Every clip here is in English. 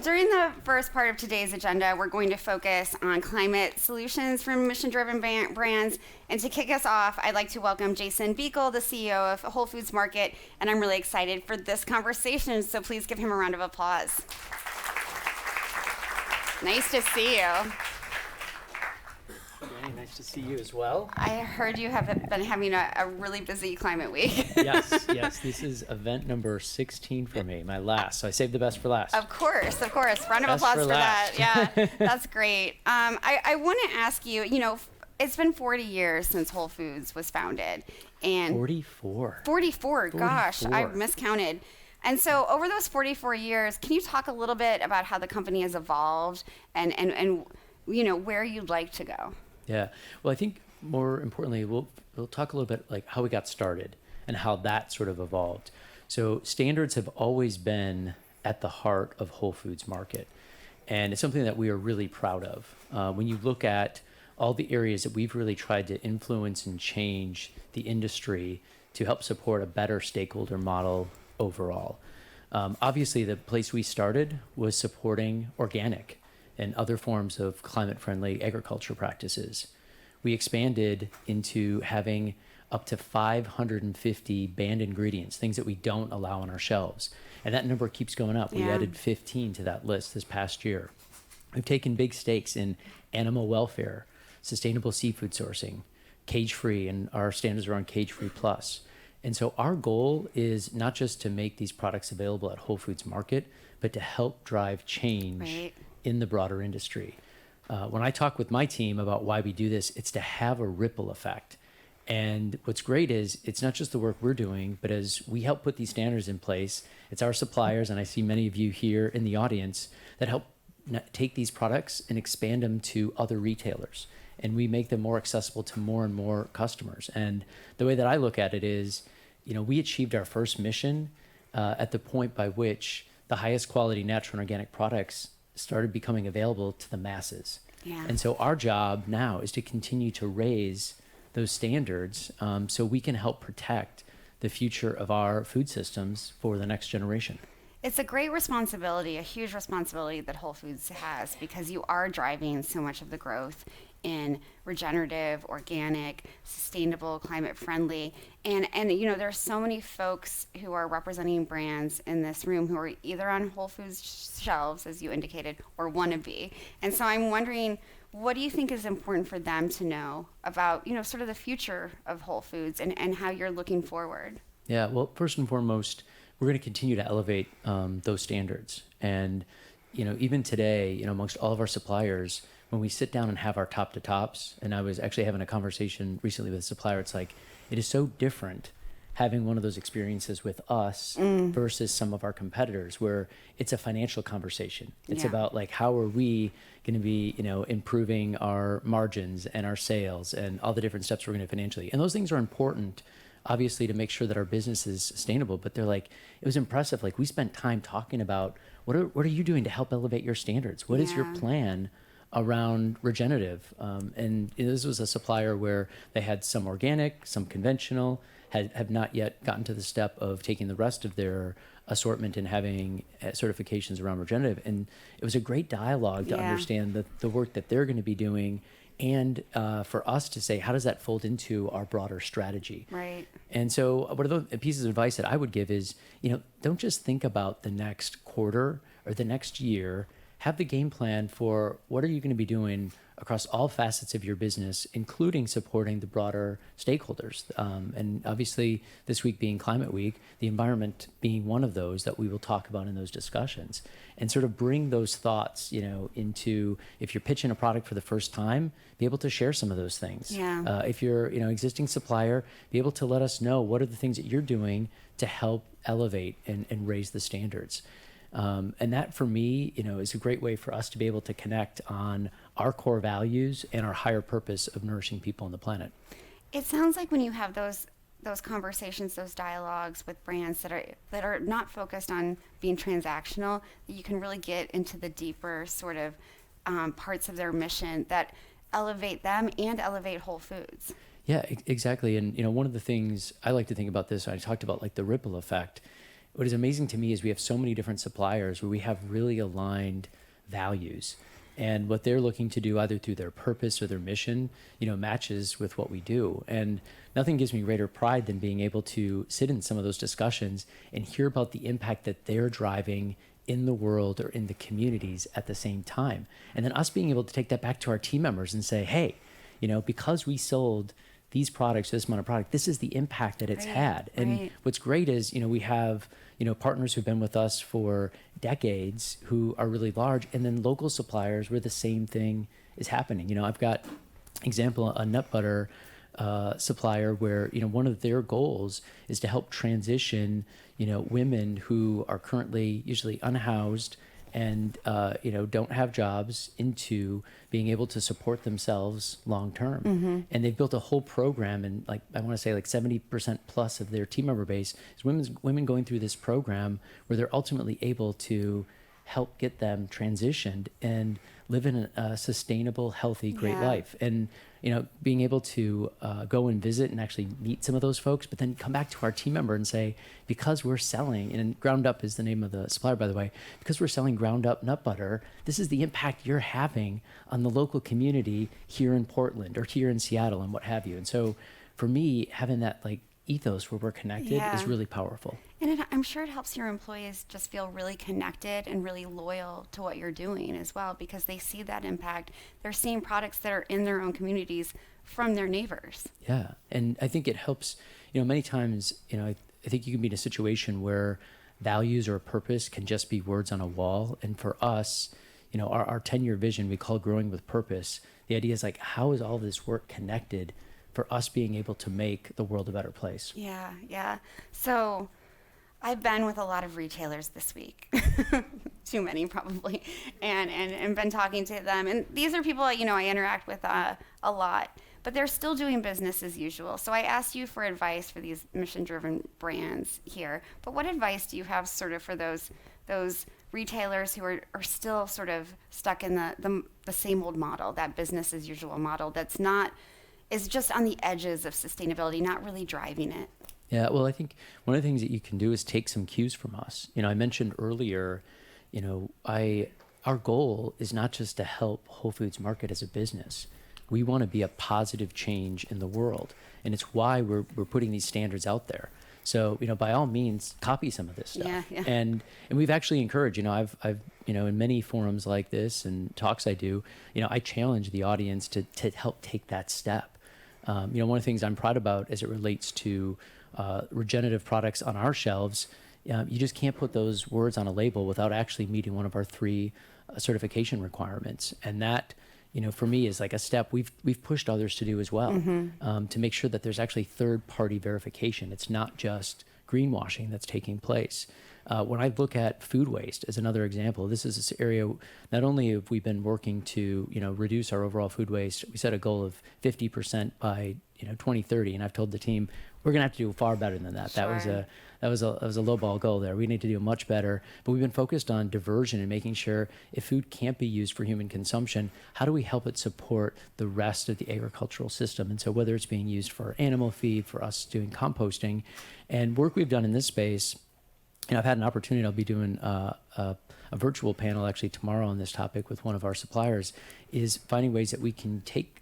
during the first part of today's agenda, we're going to focus on climate solutions from mission-driven brands. And to kick us off, I'd like to welcome Jason Buechel, the CEO of Whole Foods Market, and I'm really excited for this conversation, so please give him a round of applause. Nice to see you. Danny, nice to see you as well. I heard you have been having a really busy climate week. Yes. This is event number 16 for me, my last. So I saved the best for last. Of course. Round of applause for that. Yeah, that's great. I want to ask you, it's been 40 years since Whole Foods was founded. And 44. 44, gosh, I miscounted. And so over those 44 years, can you talk a little bit about how the company has evolved and where you'd like to go? Yeah. Well, I think more importantly, we'll talk a little bit like how we got started and how that sort of evolved. So standards have always been at the heart of Whole Foods Market. And it's something that we are really proud of. When you look at all the areas that we've really tried to influence and change the industry to help support a better stakeholder model overall. Obviously, the place we started was supporting organic and other forms of climate-friendly agriculture practices. We expanded into having up to 550 banned ingredients, things that we don't allow on our shelves. And that number keeps going up. We added 15 to that list this past year. We've taken big stakes in animal welfare, sustainable seafood sourcing, cage-free, and our standards are on cage-free plus. And so our goal is not just to make these products available at Whole Foods Market, but to help drive change in the broader industry. When I talk with my team about why we do this, it's to have a ripple effect. And what's great is it's not just the work we're doing, but as we help put these standards in place, it's our suppliers, and I see many of you here in the audience, that help take these products and expand them to other retailers. And we make them more accessible to more and more customers. And the way that I look at it is, we achieved our first mission at the point by which the highest quality natural and organic products started becoming available to the masses. Yeah. And so our job now is to continue to raise those standards so we can help protect the future of our food systems for the next generation. It's a great responsibility, a huge responsibility that Whole Foods has, because you are driving so much of the growth in regenerative, organic, sustainable, climate friendly. And there's so many folks who are representing brands in this room who are either on Whole Foods shelves, as you indicated, or want to be. And so I'm wondering, what do you think is important for them to know about, sort of the future of Whole Foods and how you're looking forward? Yeah, well, first and foremost, we're going to continue to elevate those standards. And, even today, amongst all of our suppliers, when we sit down and have our top to tops, and I was actually having a conversation recently with a supplier, it's like, it is so different having one of those experiences with us versus some of our competitors, where it's a financial conversation. It's about like, how are we going to be, improving our margins and our sales and all the different steps we're going to financially. And those things are important, obviously, to make sure that our business is sustainable. But they're like, it was impressive. Like, we spent time talking about what are you doing to help elevate your standards? What is your plan around regenerative? And this was a supplier where they had some organic, some conventional, have not yet gotten to the step of taking the rest of their assortment and having certifications around regenerative. And it was a great dialogue to understand the work that they're going to be doing, and for us to say, how does that fold into our broader strategy? Right. And so one of the pieces of advice that I would give is, don't just think about the next quarter or the next year. Have the game plan for what are you going to be doing across all facets of your business, including supporting the broader stakeholders. And obviously, this week being Climate Week, the environment being one of those that we will talk about in those discussions, and sort of bring those thoughts, into, if you're pitching a product for the first time, be able to share some of those things. Yeah. If you're, existing supplier, be able to let us know what are the things that you're doing to help elevate and raise the standards. And that, for me, is a great way for us to be able to connect on our core values and our higher purpose of nourishing people on the planet. It sounds like when you have those conversations, those dialogues with brands that are not focused on being transactional, that you can really get into the deeper sort of parts of their mission that elevate them and elevate Whole Foods. Yeah, exactly. And one of the things I like to think about this, I talked about like the ripple effect. what is amazing to me is we have so many different suppliers where we have really aligned values, and what they're looking to do either through their purpose or their mission, matches with what we do. And nothing gives me greater pride than being able to sit in some of those discussions and hear about the impact that they're driving in the world or in the communities at the same time. And then us being able to take that back to our team members and say, hey, because we sold these products, this amount of product, this is the impact that it's had. And what's great is, we have, partners who've been with us for decades who are really large, and then local suppliers where the same thing is happening. I've got example, a nut butter supplier where, one of their goals is to help transition, women who are currently usually unhoused and, don't have jobs into being able to support themselves long term. Mm-hmm. And they've built a whole program, and I want to say 70% plus of their team member base is women going through this program where they're ultimately able to help get them transitioned and live in a sustainable, healthy, great life. And, being able to go and visit and actually meet some of those folks, but then come back to our team member and say, because we're selling, and Ground Up is the name of the supplier, by the way, because we're selling ground up nut butter, this is the impact you're having on the local community here in Portland or here in Seattle and what have you. And so for me, having that ethos where we're connected is really powerful. And I'm sure it helps your employees just feel really connected and really loyal to what you're doing as well, because they see that impact. They're seeing products that are in their own communities from their neighbors. Yeah. And I think it helps, many times, I think you can be in a situation where values or purpose can just be words on a wall. And for us, our 10-year vision, we call Growing with Purpose. The idea is how is all this work connected for us being able to make the world a better place? Yeah. So I've been with a lot of retailers this week, too many probably, and been talking to them. And these are people, I interact with a lot, but they're still doing business as usual. So I asked you for advice for these mission-driven brands here. But what advice do you have sort of for those retailers who are still sort of stuck in the same old model, that business as usual model is just on the edges of sustainability, not really driving it? Yeah, well, I think one of the things that you can do is take some cues from us. I mentioned earlier, our goal is not just to help Whole Foods Market as a business. We want to be a positive change in the world, and it's why we're putting these standards out there. So, by all means, copy some of this stuff. Yeah. And we've actually encouraged, I've in many forums like this and talks I do, I challenge the audience to help take that step. One of the things I'm proud about as it relates to regenerative products on our shelves, you just can't put those words on a label without actually meeting one of our 3 certification requirements. And that, for me is a step we've pushed others to do as well, to make sure that there's actually third-party verification. It's not just greenwashing that's taking place. When I look at food waste as another example, this is this area, not only have we been working to, reduce our overall food waste, we set a goal of 50% by, 2030. And I've told the team, we're going to have to do far better than that. Sure. That was a low ball goal there. We need to do much better, but we've been focused on diversion and making sure if food can't be used for human consumption, how do we help it support the rest of the agricultural system? And so whether it's being used for animal feed, for us doing composting, and work we've done in this space, I've had an opportunity, I'll be doing a virtual panel actually tomorrow on this topic with one of our suppliers, is finding ways that we can take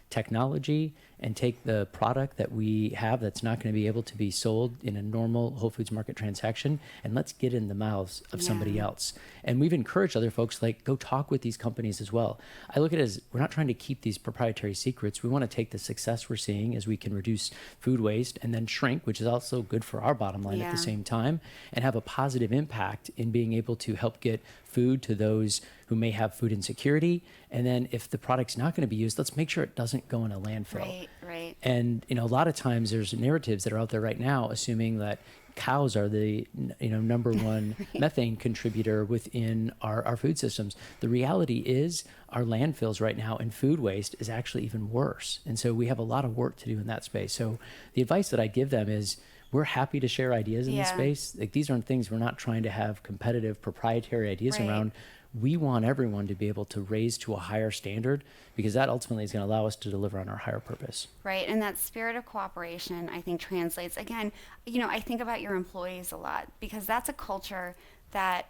technology and take the product that we have that's not going to be able to be sold in a normal Whole Foods Market transaction, and let's get in the mouths of somebody else. And we've encouraged other folks, go talk with these companies as well. I look at it as we're not trying to keep these proprietary secrets. We want to take the success we're seeing as we can reduce food waste and then shrink, which is also good for our bottom line at the same time, and have a positive impact in being able to help get food to those who may have food insecurity. And then if the product's not going to be used, let's make sure it doesn't go in a landfill. Right. And, a lot of times there's narratives that are out there right now assuming that cows are the, number one methane contributor within our food systems. The reality is our landfills right now and food waste is actually even worse. And so we have a lot of work to do in that space. So the advice that I give them is, we're happy to share ideas in this space. These aren't things we're not trying to have competitive proprietary ideas around. we want everyone to be able to raise to a higher standard, because that ultimately is going to allow us to deliver on our higher purpose. Right. And that spirit of cooperation, I think, translates. Again, I think about your employees a lot because that's a culture that,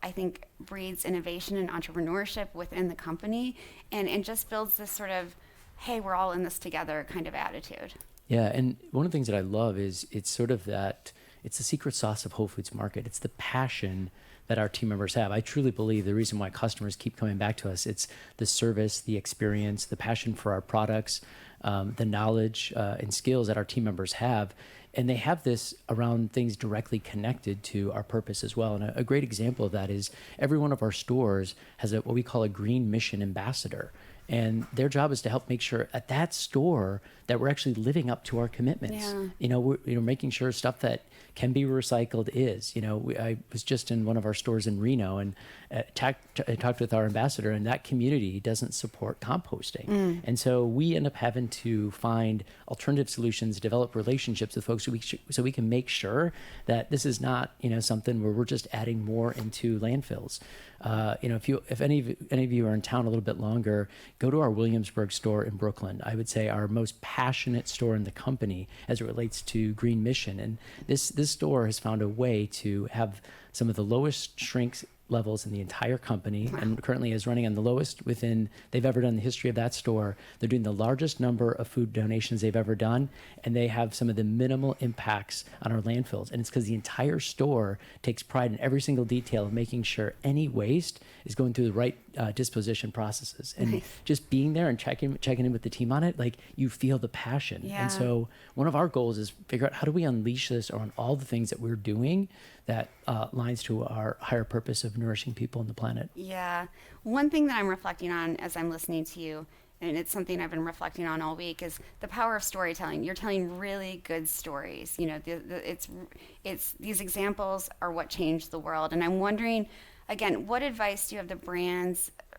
I think breeds innovation and entrepreneurship within the company and just builds this sort of, hey, we're all in this together kind of attitude. Yeah, and one of the things that I love is it's sort of that, it's the secret sauce of Whole Foods Market. It's the passion that our team members have. I truly believe the reason why customers keep coming back to us, it's the service, the experience, the passion for our products, the knowledge and skills that our team members have. And they have this around things directly connected to our purpose as well. And a great example of that is every one of our stores has what we call a green mission ambassador. And their job is to help make sure at that store that we're actually living up to our commitments. Yeah. We're making sure stuff that can be recycled is. I was just in one of our stores in Reno and I talked with our ambassador, and that community doesn't support composting. And so we end up having to find alternative solutions, develop relationships with folks so we can make sure that this is not, something where we're just adding more into landfills. If any of you are in town a little bit longer, go to our Williamsburg store in Brooklyn. I would say our most passionate store in the company as it relates to green mission. And this store has found a way to have some of the lowest shrink levels in the entire company, and currently is running on the lowest they've ever done in the history of that store. They're doing the largest number of food donations they've ever done, and they have some of the minimal impacts on our landfills. And it's because the entire store takes pride in every single detail of making sure any waste is going through the right disposition processes. And just being there and checking in with the team on it, like, you feel the passion. Yeah. And so one of our goals is figure out how do we unleash this on all the things that we're doing that lines to our higher purpose of nourishing people on the planet. Yeah. One thing that I'm reflecting on as I'm listening to you, and it's something I've been reflecting on all week, is the power of storytelling. You're telling really good stories. It's these examples are what changed the world. And I'm wondering, again, what advice do you have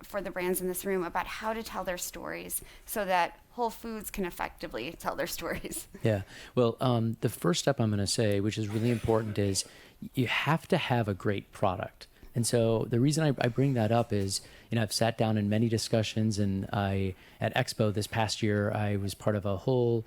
for the brands in this room about how to tell their stories so that Whole Foods can effectively tell their stories? Yeah. Well, the first step I'm going to say, which is really important, is you have to have a great product. And so the reason I bring that up is, I've sat down in many discussions, and at Expo this past year, I was part of a whole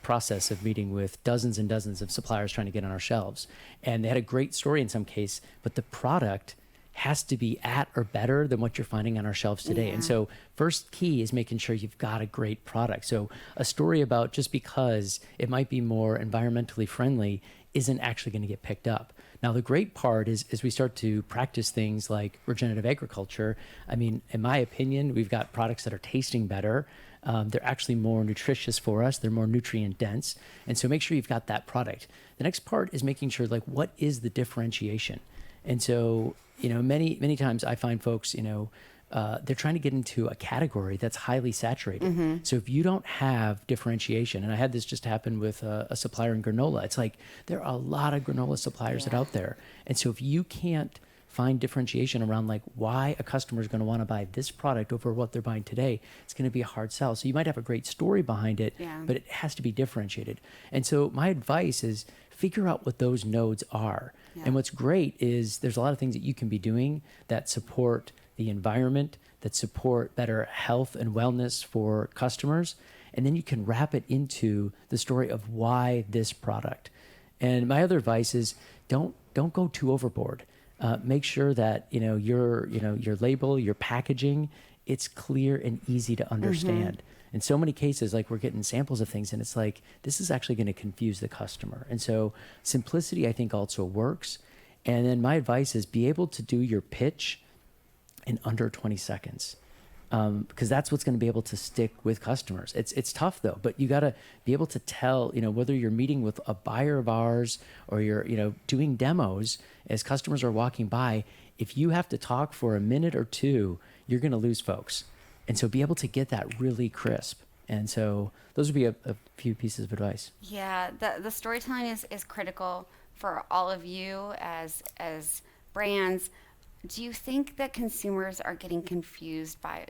process of meeting with dozens and dozens of suppliers trying to get on our shelves. And they had a great story in some case, but the product has to be at or better than what you're finding on our shelves today. Yeah. And so first key is making sure you've got a great product. So a story about just because it might be more environmentally friendly isn't actually going to get picked up. Now, the great part is as we start to practice things like regenerative agriculture, in my opinion, we've got products that are tasting better. They're actually more nutritious for us. They're more nutrient dense. And so make sure you've got that product. The next part is making sure, what is the differentiation? And so, many times I find folks, they're trying to get into a category that's highly saturated. Mm-hmm. So if you don't have differentiation, and I had this just happen with a supplier in granola, it's like there are a lot of granola suppliers that are out there. And so if you can't find differentiation around why a customer is going to want to buy this product over what they're buying today, it's going to be a hard sell. So you might have a great story behind it, but it has to be differentiated. And so my advice is figure out what those nodes are. Yeah. And what's great is there's a lot of things that you can be doing that support the environment, that support better health and wellness for customers. And then you can wrap it into the story of why this product. And my other advice is don't go too overboard. Make sure that your label, your packaging, it's clear and easy to understand. Mm-hmm. In so many cases, we're getting samples of things, and it's this is actually going to confuse the customer. And so simplicity, I think, also works. And then my advice is be able to do your pitch in under 20 seconds. Because that's what's going to be able to stick with customers. It's tough though, but you got to be able to tell, whether you're meeting with a buyer of ours or you're, doing demos as customers are walking by, if you have to talk for a minute or two, you're going to lose folks. And so be able to get that really crisp. And so those would be a few pieces of advice. Yeah, the storytelling is critical for all of you as brands. Do you think that consumers are getting confused by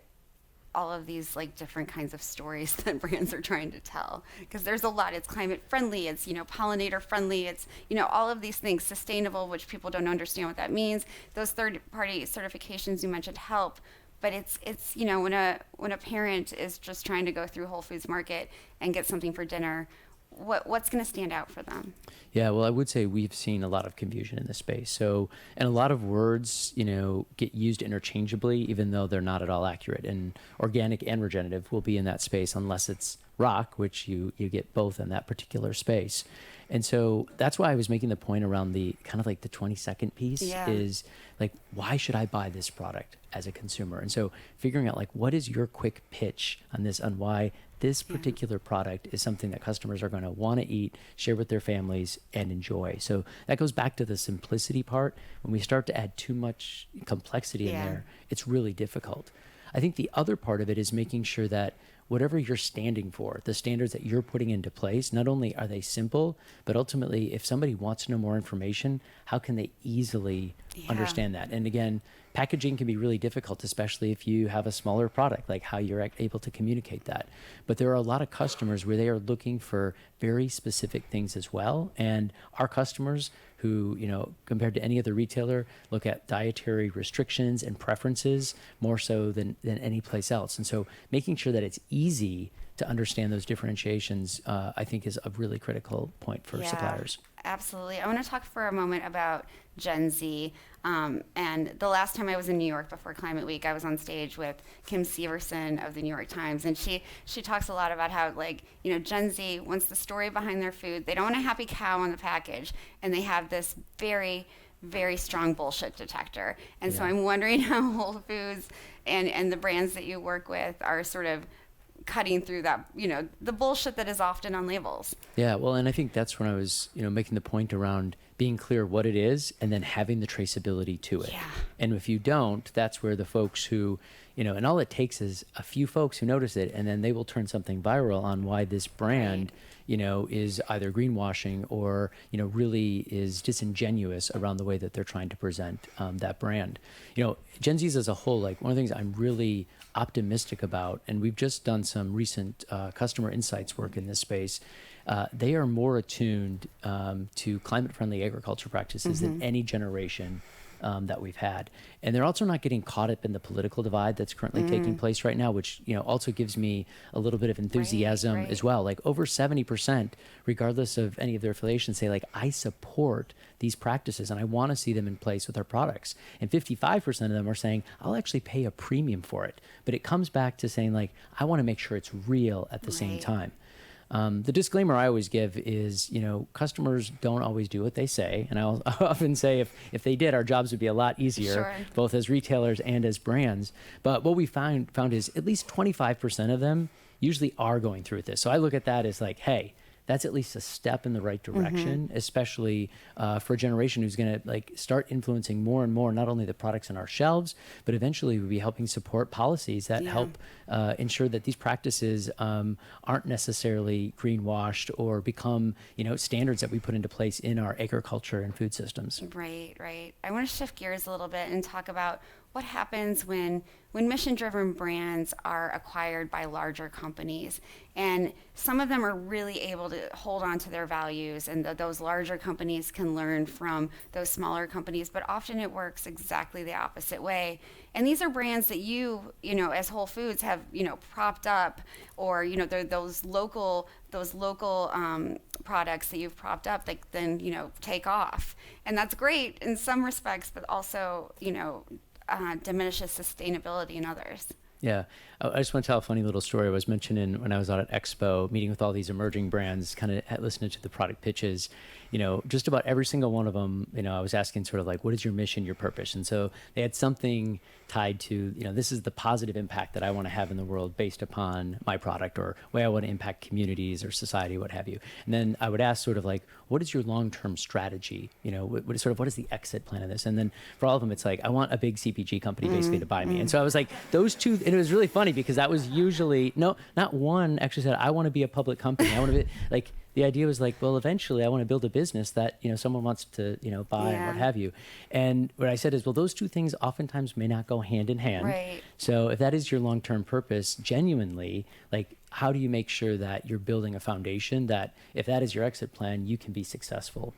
all of these like different kinds of stories that brands are trying to tell, because there's a lot. It's climate friendly, it's, pollinator friendly, it's, all of these things, sustainable, which people don't understand what that means. Those third party certifications you mentioned help, but it's when a parent is just trying to go through Whole Foods Market and get something for dinner, what's going to stand out for them? Yeah, well, I would say we've seen a lot of confusion in this space. So, and a lot of words, get used interchangeably, even though they're not at all accurate. And organic and regenerative will be in that space unless it's rock, which you get both in that particular space. And so that's why I was making the point around the kind of like the 20-second piece is like, why should I buy this product as a consumer? And so figuring out like, what is your quick pitch on this, on why this particular product is something that customers are going to want to eat, share with their families, and enjoy. So that goes back to the simplicity part. When we start to add too much complexity in there, it's really difficult. I think the other part of it is making sure that whatever you're standing for, the standards that you're putting into place, not only are they simple, but ultimately, if somebody wants to know more information, how can they easily understand that? And again, packaging can be really difficult, especially if you have a smaller product, like how you're able to communicate that. But there are a lot of customers where they are looking for very specific things as well. And our customers who, compared to any other retailer, look at dietary restrictions and preferences more so than any place else. And so making sure that it's easy to understand those differentiations, I think is a really critical point for suppliers. Absolutely. I want to talk for a moment about Gen Z. And the last time I was in New York before Climate Week, I was on stage with Kim Severson of the New York Times, and she talks a lot about how, Gen Z wants the story behind their food. They don't want a happy cow on the package, and they have this very, very strong bullshit detector. And so I'm wondering how Whole Foods and the brands that you work with are sort of cutting through that, the bullshit that is often on labels. Yeah, well, and I think that's when I was, making the point around being clear what it is and then having the traceability to it. Yeah. And if you don't, that's where the folks who, and all it takes is a few folks who notice it, and then they will turn something viral on why this brand, is either greenwashing or, really is disingenuous around the way that they're trying to present that brand. Gen Zs as a whole, like one of the things I'm really optimistic about, and we've just done some recent customer insights work in this space, they are more attuned to climate-friendly agriculture practices than any generation that we've had. And they're also not getting caught up in the political divide that's currently taking place right now, which also gives me a little bit of enthusiasm as well. Like over 70%, regardless of any of their affiliations, say like, I support these practices and I want to see them in place with our products. And 55% of them are saying, I'll actually pay a premium for it. But it comes back to saying like, I want to make sure it's real at the same time. The disclaimer I always give is, customers don't always do what they say. And I often say if they did, our jobs would be a lot easier, both as retailers and as brands. But what we found is at least 25% of them usually are going through this. So I look at that as like, hey, that's at least a step in the right direction, especially for a generation who's going to start influencing more and more, not only the products on our shelves, but eventually we'll be helping support policies that help ensure that these practices aren't necessarily greenwashed or become, standards that we put into place in our agriculture and food systems. Right. I want to shift gears a little bit and talk about what happens when mission-driven brands are acquired by larger companies. And some of them are really able to hold on to their values, and those larger companies can learn from those smaller companies, but often it works exactly the opposite way. And these are brands that you as Whole Foods have, propped up, or, they're those local products that you've propped up that then, take off. And that's great in some respects, but also, diminishes sustainability in others. Yeah. I just want to tell a funny little story. I was mentioning when I was out at Expo, meeting with all these emerging brands, kind of listening to the product pitches, just about every single one of them, I was asking sort of like, what is your mission, your purpose? And so they had something tied to, this is the positive impact that I want to have in the world based upon my product, or way I want to impact communities or society, what have you. And then I would ask sort of like, what is your long-term strategy? What is the exit plan of this? And then for all of them, it's like, I want a big CPG company basically to buy me. And so I was like, those two, and it was really funny because that was usually, not one actually said, I want to be a public company. I want to be like, The idea was like, well, eventually I want to build a business that, someone wants to, buy and what Yeah. have you. And what I said is, well, those two things oftentimes may not go hand in hand. Right. So if that is your long-term purpose, genuinely, like, how do you make sure that you're building a foundation that if that is your exit plan, you can be successful?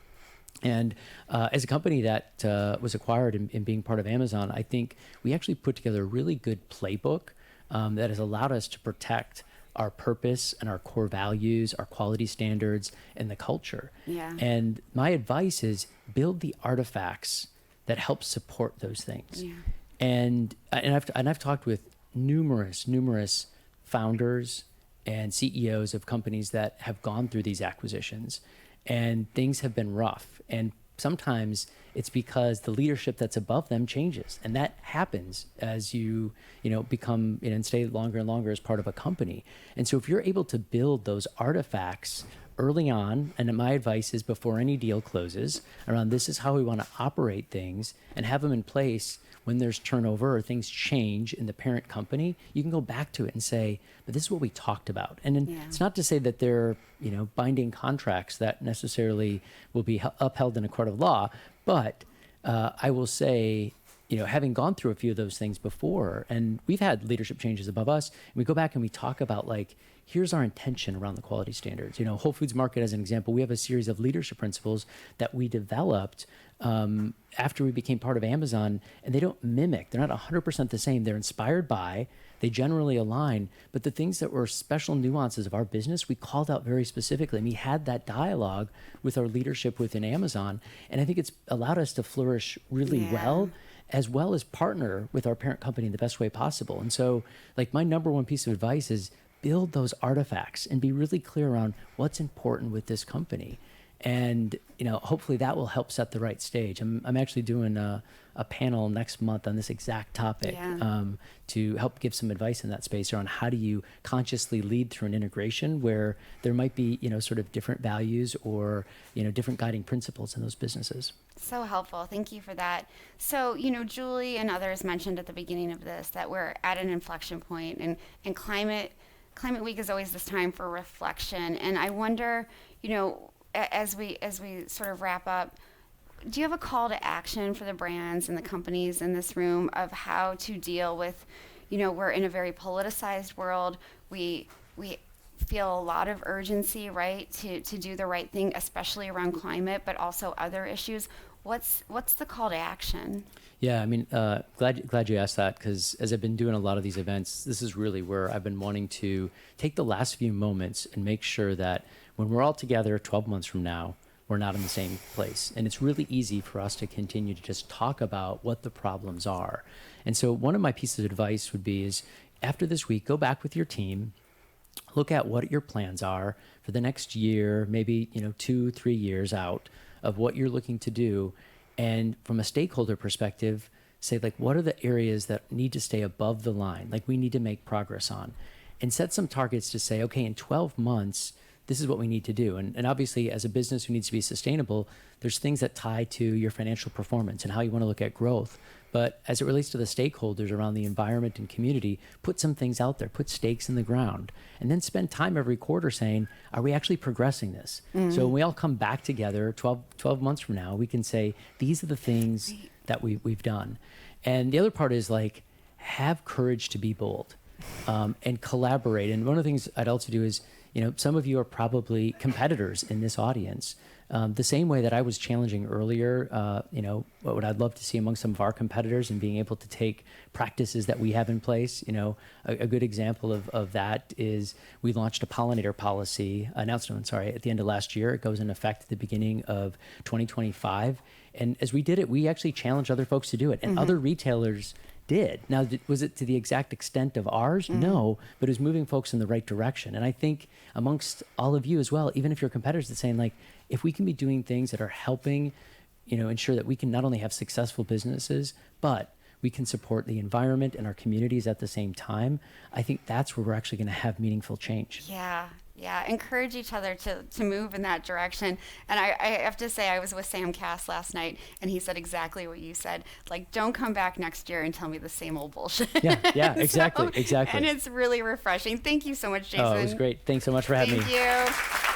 And as a company that was acquired in being part of Amazon, I think we actually put together a really good playbook that has allowed us to protect our purpose and our core values, our quality standards, and the culture. Yeah. And my advice is build the artifacts that help support those things. Yeah. And I've talked with numerous founders and CEOs of companies that have gone through these acquisitions, and things have been rough. And sometimes it's because the leadership that's above them changes, and that happens as you become and stay longer and longer as part of a company. And so if you're able to build those artifacts early on, and my advice is before any deal closes, around this is how we want to operate things, and have them in place when there's turnover or things change in the parent company, you can go back to it and say, but this is what we talked about. And then it's not to say that they're, binding contracts that necessarily will be upheld in a court of law, but I will say, having gone through a few of those things before, and we've had leadership changes above us, and we go back and we talk about, like, here's our intention around the quality standards. Whole Foods Market, as an example, we have a series of leadership principles that we developed after we became part of Amazon, and they don't mimic. They're not 100% the same. They're inspired by, they generally align, but the things that were special nuances of our business, we called out very specifically. And we had that dialogue with our leadership within Amazon, and I think it's allowed us to flourish really well as partner with our parent company in the best way possible. And so, like, my number one piece of advice is build those artifacts and be really clear around what's important with this company. And, hopefully that will help set the right stage. I'm actually doing a panel next month on this exact topic to help give some advice in that space around how do you consciously lead through an integration where there might be, sort of different values or, different guiding principles in those businesses. So helpful. Thank you for that. So, Julie and others mentioned at the beginning of this that we're at an inflection point, and Climate Week is always this time for reflection. And I wonder, as we sort of wrap up, do you have a call to action for the brands and the companies in this room of how to deal with, we're in a very politicized world. We feel a lot of urgency, right, to do the right thing, especially around climate, but also other issues. What's the call to action? Yeah, I mean, glad you asked that, because as I've been doing a lot of these events, this is really where I've been wanting to take the last few moments and make sure that when we're all together 12 months from now, we're not in the same place. And it's really easy for us to continue to just talk about what the problems are. And so one of my pieces of advice would be is after this week, go back with your team, look at what your plans are for the next year, maybe 2-3 years out of what you're looking to do. And from a stakeholder perspective, say, like, what are the areas that need to stay above the line, like we need to make progress on, and set some targets to say, okay, in 12 months, this is what we need to do. And obviously, as a business who needs to be sustainable, there's things that tie to your financial performance and how you want to look at growth. But as it relates to the stakeholders around the environment and community, put some things out there, put stakes in the ground, and then spend time every quarter saying, are we actually progressing this? So when we all come back together 12 months from now, we can say, these are the things that we've done. And the other part is, like, have courage to be bold and collaborate. And one of the things I'd also do is, some of you are probably competitors in this audience. The same way that I was challenging earlier, what I'd love to see among some of our competitors and being able to take practices that we have in place. A good example of that is we launched a pollinator policy announcement, at the end of last year. It goes into effect at the beginning of 2025. And as we did it, we actually challenged other folks to do it, and other retailers did. Now, was it to the exact extent of ours? No, but it was moving folks in the right direction. And I think amongst all of you as well, even if you're competitors, it's saying, like, if we can be doing things that are helping, ensure that we can not only have successful businesses, but we can support the environment and our communities at the same time, I think that's where we're actually going to have meaningful change. Yeah, encourage each other to move in that direction. And I have to say, I was with Sam Cass last night, and he said exactly what you said. Like, don't come back next year and tell me the same old bullshit. Yeah, exactly. And it's really refreshing. Thank you so much, Jason. Oh, it was great. Thanks so much for having me. Thank you.